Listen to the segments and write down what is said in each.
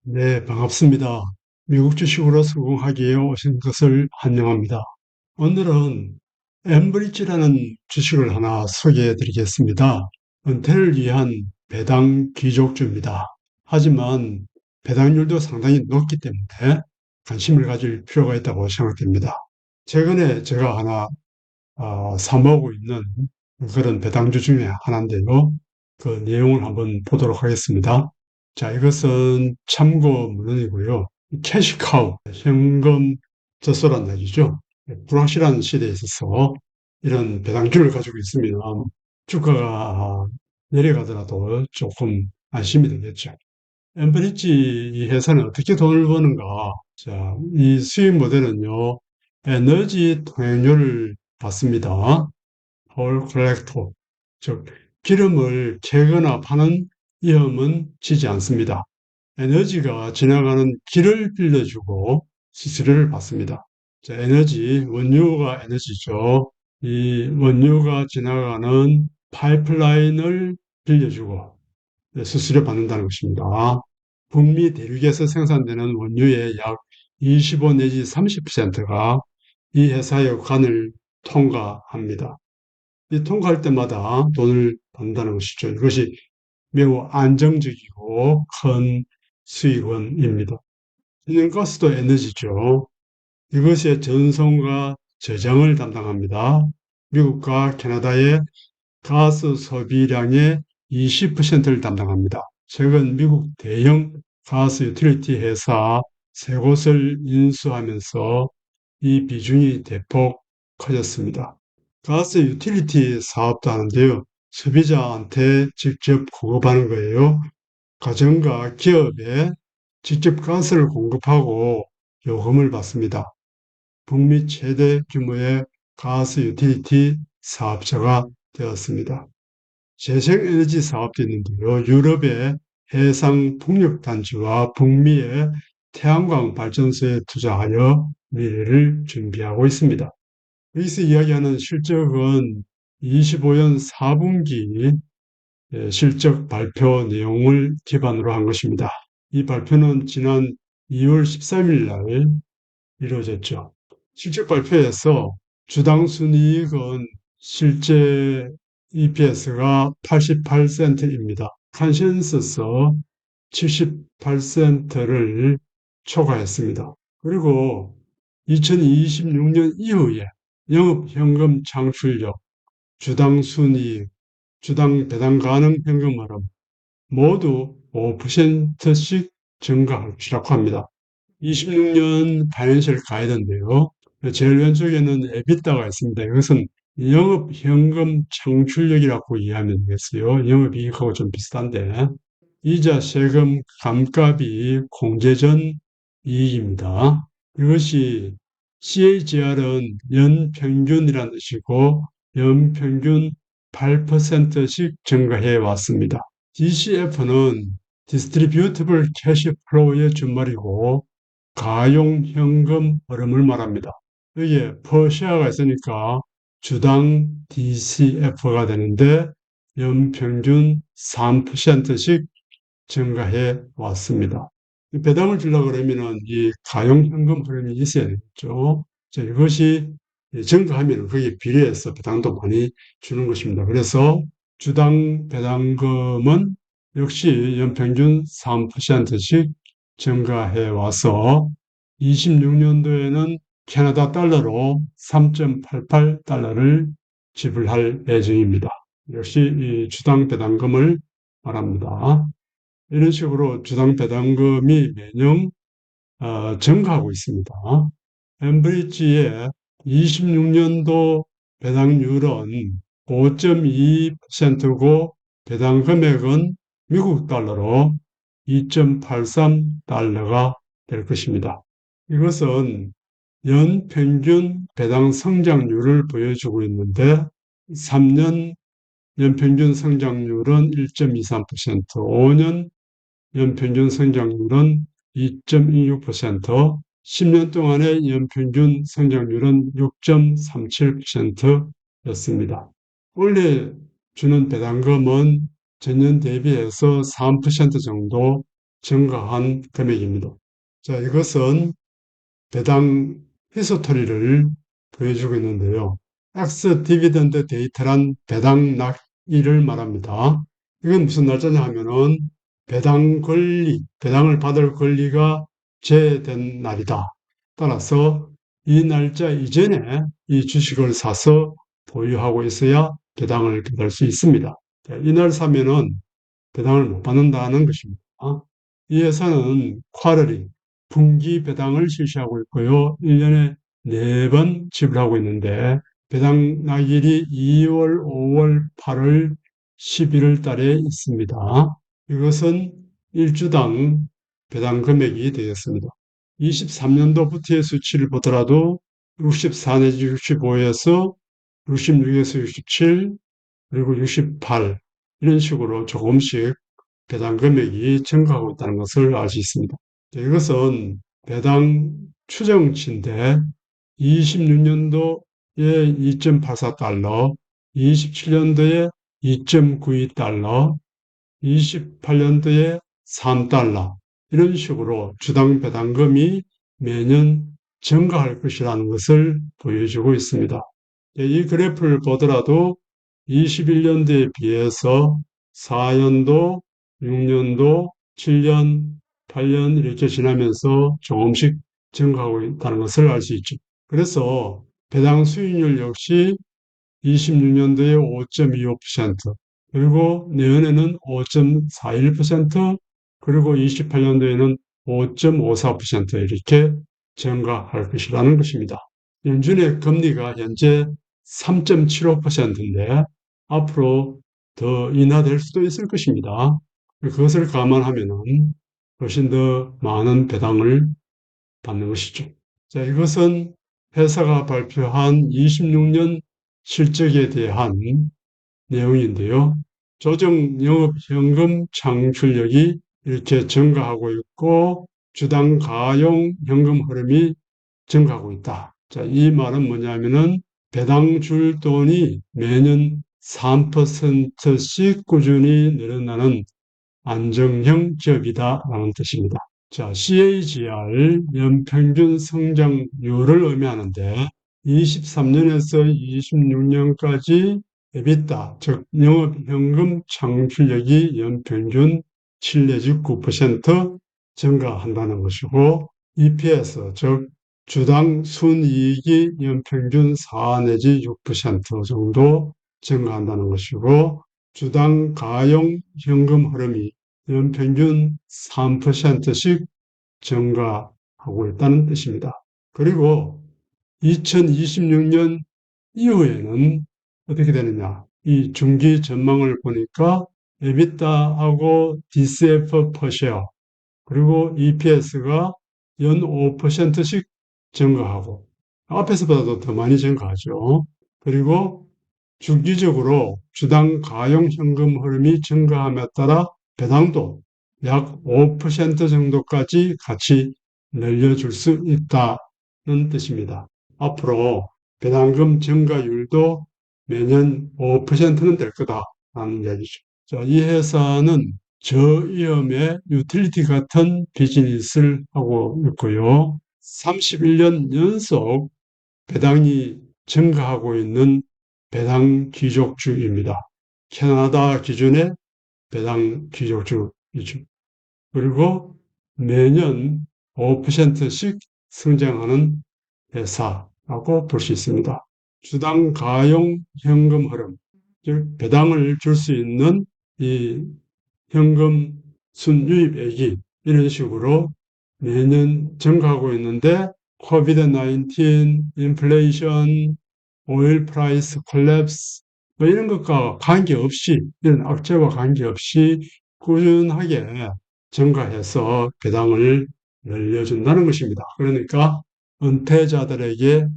네, 반갑습니다. 미국 주식으로 성공하기에 오신 것을 환영합니다. 오늘은 엠브리지라는 주식을 하나 소개해 드리겠습니다. 은퇴를 위한 배당 귀족주입니다. 하지만 배당률도 상당히 높기 때문에 관심을 가질 필요가 있다고 생각됩니다. 최근에 제가 하나 사모으고 있는 그런 배당주 중에 하나인데요. 그 내용을 한번 보도록 하겠습니다. 자, 이것은 참고 문헌이고요. 캐시카우, 현금 젖소란 얘기죠. 불확실한 시대에 있어서 이런 배당주를 가지고 있으면 주가가 내려가더라도 조금 안심이 되겠죠. 엠브리지 이 회사는 어떻게 돈을 버는가? 자, 이 수익 모델은요, 에너지 통행료를 받습니다. 홀 컬렉터, 즉 기름을 캐거나 파는 위험은 지지 않습니다. 에너지가 지나가는 길을 빌려주고 수수료를 받습니다. 자, 에너지, 원유가 에너지죠. 이 원유가 지나가는 파이프라인을 빌려주고 수수료 받는다는 것입니다. 북미 대륙에서 생산되는 원유의 약 25 내지 30%가 이 회사의 관을 통과합니다. 이 통과할 때마다 돈을 받는다는 것이죠. 이것이 매우 안정적이고 큰 수익원입니다.天然가스도 에너지죠. 이것의 전송과 저장을 담당합니다. 미국과 캐나다의 가스 소비량의 20%를 담당합니다. 최근 미국 대형 가스 유틸리티 회사 세 곳을 인수하면서 이 비중이 대폭 커졌습니다. 가스 유틸리티 사업도 하는데요. 소비자한테 직접 공급하는 거예요. 가정과 기업에 직접 가스를 공급하고 요금을 받습니다. 북미 최대 규모의 가스 유틸리티 사업자가 되었습니다. 재생에너지 사업도 있는데요. 유럽의 해상 풍력단지와 북미의 태양광 발전소에 투자하여 미래를 준비하고 있습니다. 여기서 이야기하는 실적은 25년 4분기 실적 발표 내용을 기반으로 한 것입니다. 이 발표는 지난 2월 13일 날 이루어졌죠. 실적 발표에서 주당 순이익은 실제 EPS가 88센트입니다. 컨센서스 78센트를 초과했습니다. 그리고 2026년 이후에 영업현금 창출력, 주당 순이익, 주당 배당 가능 현금 흐름 모두 5%씩 증가하리라고 합니다. 26년 파이낸셜 가이드인데요. 제일 왼쪽에는 에비타가 있습니다. 이것은 영업 현금 창출력이라고 이해하면 되겠어요. 영업이익하고 좀 비슷한데 이자 세금 감가비 공제전 이익입니다. 이것이 CAGR은 연평균이라는 뜻이고 연평균 8%씩 증가해 왔습니다. DCF는 Distributable Cash Flow의 준말이고 가용 현금 흐름을 말합니다. 여기에 퍼시아가 있으니까 주당 DCF가 되는데 연평균 3%씩 증가해 왔습니다. 배당을 주려고 그러면은 이 가용 현금 흐름이 있어야 되겠죠. 자, 이것이 증가하면 거기에 비례해서 배당도 많이 주는 것입니다. 그래서 주당 배당금은 역시 연평균 3%씩 증가해 와서 26년도에는 캐나다 달러로 3.88달러를 지불할 예정입니다. 역시 이 주당 배당금을 말합니다. 이런 식으로 주당 배당금이 매년 증가하고 있습니다. 엠브리지의 26년도 배당률은 5.2%고 배당 금액은 미국 달러로 2.83달러가 될 것입니다. 이것은 연평균 배당 성장률을 보여주고 있는데 3년 연평균 성장률은 1.23%, 5년 연평균 성장률은 2.16%, 10년 동안의 연평균 성장률은 6.37%였습니다. 원래 주는 배당금은 전년 대비해서 3% 정도 증가한 금액입니다. 자, 이것은 배당 히스토리를 보여주고 있는데요. X 디비던드 데이터란 배당 낙일을 말합니다. 이건 무슨 날짜냐 하면은 배당 권리, 배당을 받을 권리가 제외된 날이다. 따라서 이 날짜 이전에 이 주식을 사서 보유하고 있어야 배당을 받을 수 있습니다. 이날 사면은 배당을 못 받는다는 것입니다. 이 회사는 쿼터리, 분기 배당을 실시하고 있고요. 1년에 4번 지불하고 있는데 배당 날일이 2월, 5월, 8월, 11월 달에 있습니다. 이것은 일주당 배당 금액이 되겠습니다. 23년도부터의 수치를 보더라도 64 내지 65에서 66에서 67, 그리고 68 이런 식으로 조금씩 배당 금액이 증가하고 있다는 것을 알 수 있습니다. 이것은 배당 추정치인데 26년도에 2.84달러, 27년도에 2.92달러, 28년도에 3달러 이런 식으로 주당 배당금이 매년 증가할 것이라는 것을 보여주고 있습니다. 이 그래프를 보더라도 21년도에 비해서 4년도, 6년도, 7년, 8년 이렇게 지나면서 조금씩 증가하고 있다는 것을 알 수 있죠. 그래서 배당 수익률 역시 26년도에 5.25%, 그리고 내년에는 5.41%, 그리고 28년도에는 5.54% 이렇게 증가할 것이라는 것입니다. 연준의 금리가 현재 3.75%인데 앞으로 더 인하될 수도 있을 것입니다. 그것을 감안하면 훨씬 더 많은 배당을 받는 것이죠. 자, 이것은 회사가 발표한 26년 실적에 대한 내용인데요. 조정 영업현금 창출력이 이렇게 증가하고 있고 주당 가용 현금 흐름이 증가하고 있다. 자, 이 말은 뭐냐면은 배당 줄 돈이 매년 3%씩 꾸준히 늘어나는 안정형 기업이다라는 뜻입니다. 자, CAGR 연평균 성장률을 의미하는데 23년에서 26년까지 EBITDA, 즉 영업현금 창출력이 연평균 7 내지 9% 증가한다는 것이고 EPS, 즉 주당 순이익이 연평균 4 내지 6% 정도 증가한다는 것이고 주당 가용 현금 흐름이 연평균 3%씩 증가하고 있다는 뜻입니다. 그리고 2026년 이후에는 어떻게 되느냐? 이 중기 전망을 보니까 EBITDA하고 DCF per share 그리고 EPS가 연 5%씩 증가하고 앞에서보다도 더 많이 증가하죠. 그리고 주기적으로 주당 가용 현금 흐름이 증가함에 따라 배당도 약 5% 정도까지 같이 늘려줄 수 있다는 뜻입니다. 앞으로 배당금 증가율도 매년 5%는 될 거다라는 이야기죠. 자, 이 회사는 저위험의 유틸리티 같은 비즈니스를 하고 있고요. 31년 연속 배당이 증가하고 있는 배당 귀족주입니다. 캐나다 기준의 배당 귀족주이죠. 그리고 매년 5%씩 성장하는 회사라고 볼 수 있습니다. 주당 가용 현금 흐름, 즉 배당을 줄 수 있는 이 현금 순유입액이 이런 식으로 매년 증가하고 있는데 코비드-19, 인플레이션, 오일 프라이스 콜랩스 뭐 이런 것과 관계없이 이런 악재와 관계없이 꾸준하게 증가해서 배당을 늘려준다는 것입니다. 그러니까 은퇴자들에게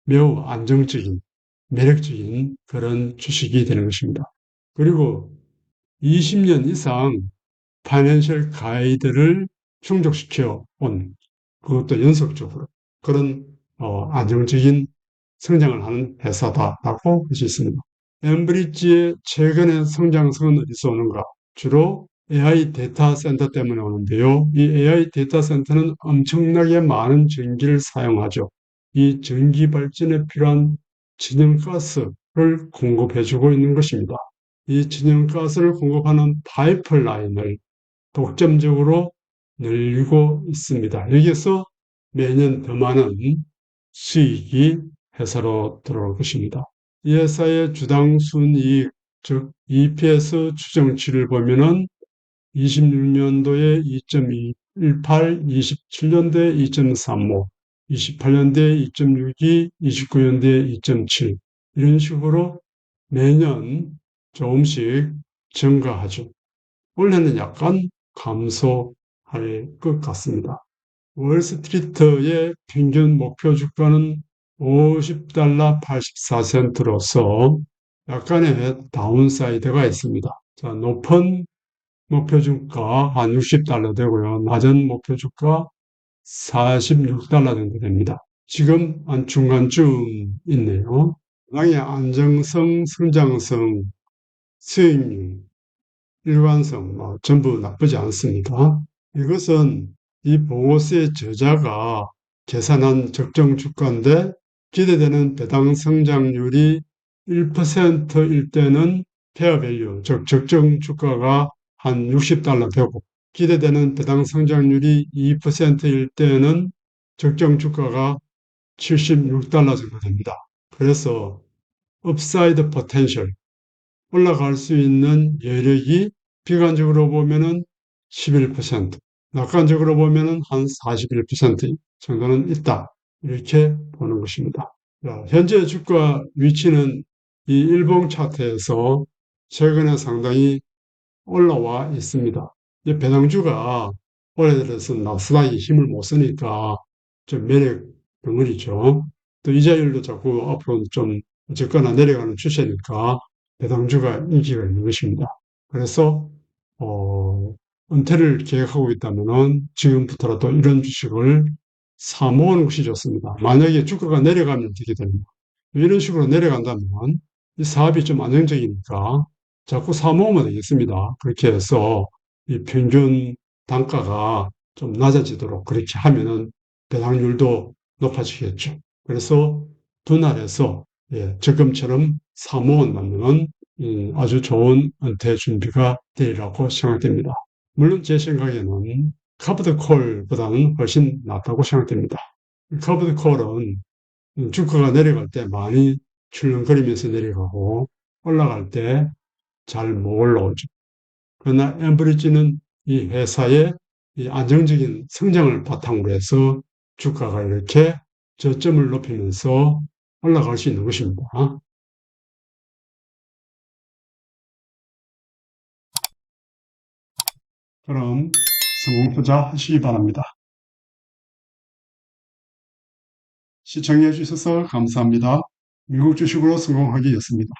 매우 안정적인 매력적인 그런 주식이 되는 것입니다. 그리고 20년 이상 파이낸셜 가이드를 충족시켜 온 그것도 연속적으로 그런 안정적인 성장을 하는 회사다라고 할 수 있습니다. 엠브리지의 최근의 성장성은 어디서 오는가? 주로 AI 데이터 센터 때문에 오는데요. 이 AI 데이터 센터는 엄청나게 많은 전기를 사용하죠. 이 전기 발전에 필요한 천연가스를 공급해주고 있는 것입니다. 이 천연가스를 공급하는 파이프라인을 독점적으로 늘리고 있습니다. 여기서 매년 더 많은 수익이 회사로 들어올 것입니다. 이 회사의 주당 순이익, 즉 EPS 추정치를 보면은 26년도에 2.18, 27년도에 2.35, 28년도에 2.62, 29년도에 2.7 이런 식으로 매년 조금씩 증가하죠. 올해는 약간 감소할 것 같습니다. 월스트리트의 평균 목표 주가는 50달러 84센트로서 약간의 다운사이드가 있습니다. 자, 높은 목표 주가 한 60달러 되고요. 낮은 목표 주가 46달러 정도 됩니다. 지금 한 중간쯤 있네요. 당의 안정성, 성장성, 수익률, 일관성 전부 나쁘지 않습니다. 이것은 이 보고서의 저자가 계산한 적정 주가인데 기대되는 배당 성장률이 1%일 때는 페어 밸류, 즉 적정 주가가 한 60달러 되고 기대되는 배당 성장률이 2%일 때는 적정 주가가 76달러 정도 됩니다. 그래서 업사이드 포텐셜, 올라갈 수 있는 여력이 비관적으로 보면은 11%, 낙관적으로 보면은 한 41% 정도는 있다. 이렇게 보는 것입니다. 현재 주가 위치는 이 일봉 차트에서 최근에 상당히 올라와 있습니다. 이 배당주가 올해 들어서 나스닥이 힘을 못 쓰니까 좀 매력 덩어리죠. 또 이자율도 자꾸 앞으로 좀 어쨌거나 내려가는 추세니까 배당주가 인기가 있는 것입니다. 그래서 은퇴를 계획하고 있다면은 지금부터라도 이런 주식을 사 모으는 것이 좋습니다. 만약에 주가가 내려가면 어떻게 됩니까? 이런 식으로 내려간다면 이 사업이 좀 안정적이니까 자꾸 사 모으면 되겠습니다. 그렇게 해서 이 평균 단가가 좀 낮아지도록 그렇게 하면은 배당률도 높아지겠죠. 그래서 분할해서 지금처럼 사 모은다면 아주 좋은 은퇴 준비가 되리라고 생각됩니다. 물론 제 생각에는 카브드 콜보다는 훨씬 낫다고 생각됩니다. 카브드 콜은 주가가 내려갈 때 많이 출렁거리면서 내려가고 올라갈 때 잘 못 올라오죠. 그러나 엠브리지는 이 회사의 이 안정적인 성장을 바탕으로 해서 주가가 이렇게 저점을 높이면서 올라갈 수 있는 것입니다. 그럼 성공 투자하시기 바랍니다. 시청해 주셔서 감사합니다. 미국 주식으로 성공하기였습니다.